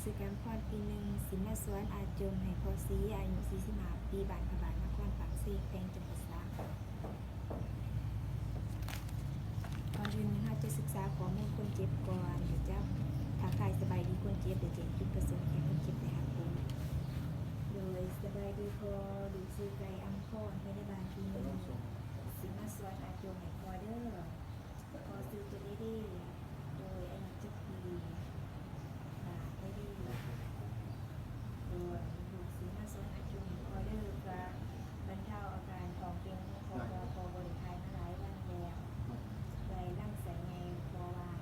ศึกการพรปีหนึ่งสิมาสวนอาจมให้พอซีอายุ45ปีบ้านพระบาทนครปากเสกแปลงจังหวัดสระก่อนอื่นนะคะจะศึกษาข้อมูลคนเจ็บก่อนเดี๋ยวจะถ้าใครสบายดีคนเจ็บเดี๋ยวจะจุดประสงค์ให้คนเจ็บได้หักผลโดยสบายดีพอดูซื้อไก่อัมพรพยาบาลปีหนึ่งสิมาสวนอาจมให้พอเด้อพอซื้อตัวดีๆโดยอายุ7 ปีได้ดีโดยดูสีมาสวนอาจุมออเดอร์กับบรรเทาอาการของเพียงคอบริทายมาหลายวันแล้วไว้ร่างแสงในคอวาง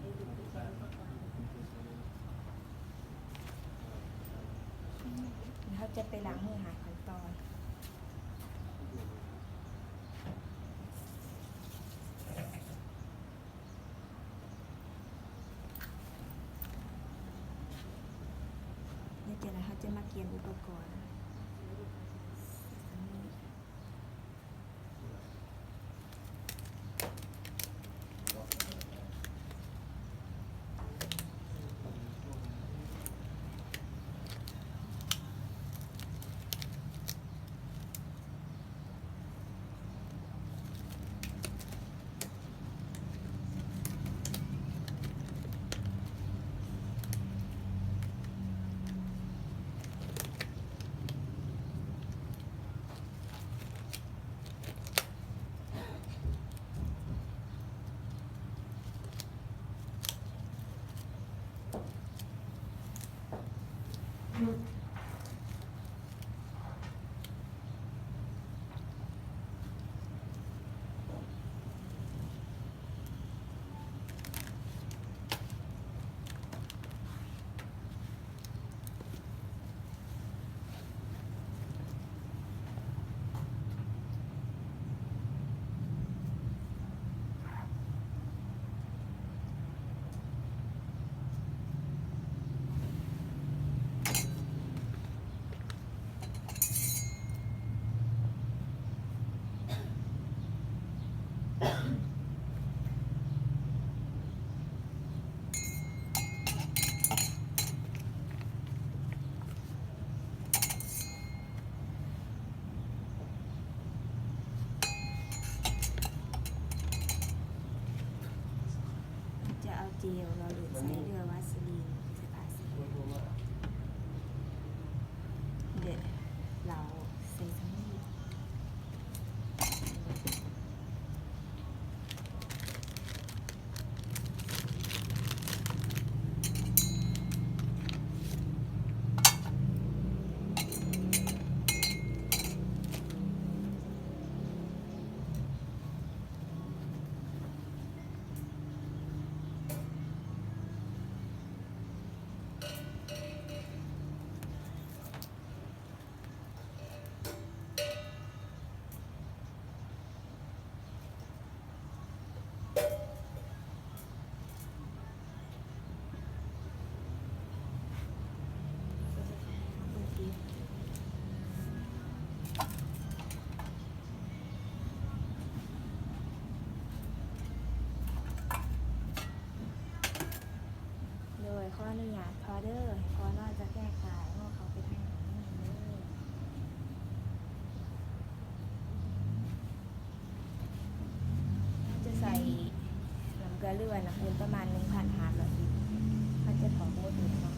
ได้ดูไปใช้อุปกรณ์เขาจะไปล้างมือหาขั้นตอนนี่จะนะเขาจะมาเกียนอุปกรณ์จะเอาเจลเราหรือใช้เรือวาสลีนจะอาสีเด็ดเราใส่ทั้งนี้โดยข้ออนุญาตพอเดอร์พอน่าจะแก้ไขว่าเขาไปทางไหนเลยจะใส่น้ำเกลือเลือดนะคุณประมาณ1,500ลิตรเขาจะถอดโม่ดูเนาะ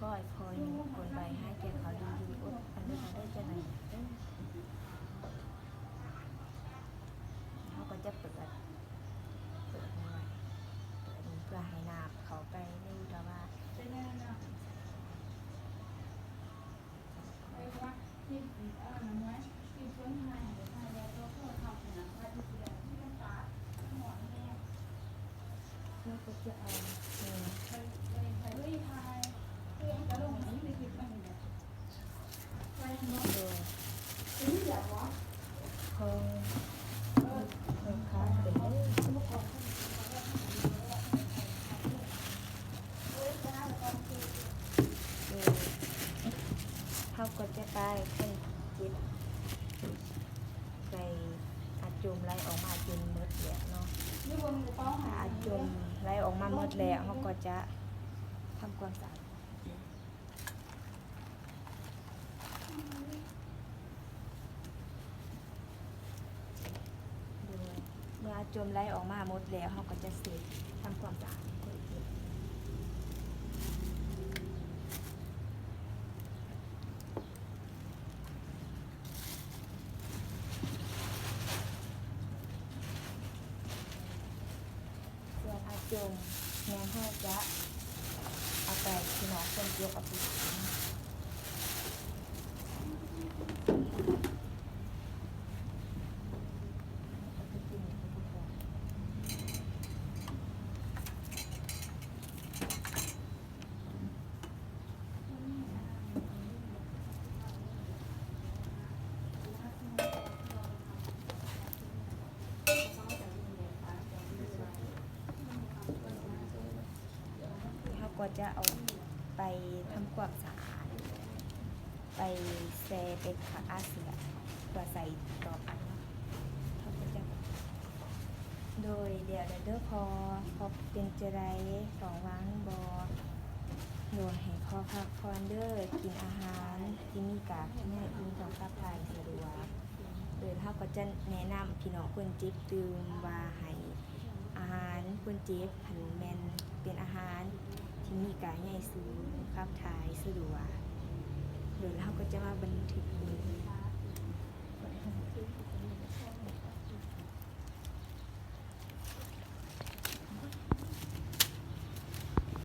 ค่อยคอยคนใบให้แกเขาดีอยู่อดอันนี้ได้จะไหนเขาก็จะเปิดหน่อยเปิดเพื่อให้น้ำเขาไปในอุทว เราก็จะเอาโดยของค้าเป็นโดยเขาก็จะไปคนจิบไปอาจุมไล่ออกมาจนหมดแล้วเนาะอาจุมไล่ออกมาหมดแล้วเขาก็จะทำความสะอาดโดยเมื่ออาจุมไล่ออกมาหมดแล้วเขาก็จะเสร็จทำความสะอาดคนเก็บส่วนอาจุมแม่เขาจะเอาไปที่น้องคนเดียวกับพี่เขาก็จะเอาไปทำความสะอาดไปแช่เป็นผักอาเซียตัวใส่ต่อไปเนาะเขาก็จะโดยเดี๋ยวเด้อพอเป็นจะไรสองวังบอโดยให้พอพักพรเด้อกินอาหารที่มีกากเนี่ยอินของขับถ่ายสะดวกโดยเขาก็จะแนะนำพี่น้องคนเจ็บตื่มว่าให้อาหารคนเจ็บหันแมนเป็นอาหารที่มีกากใหญ่สูงขับถ่ายสะดวกโดยเขาก็จะมาบันทึก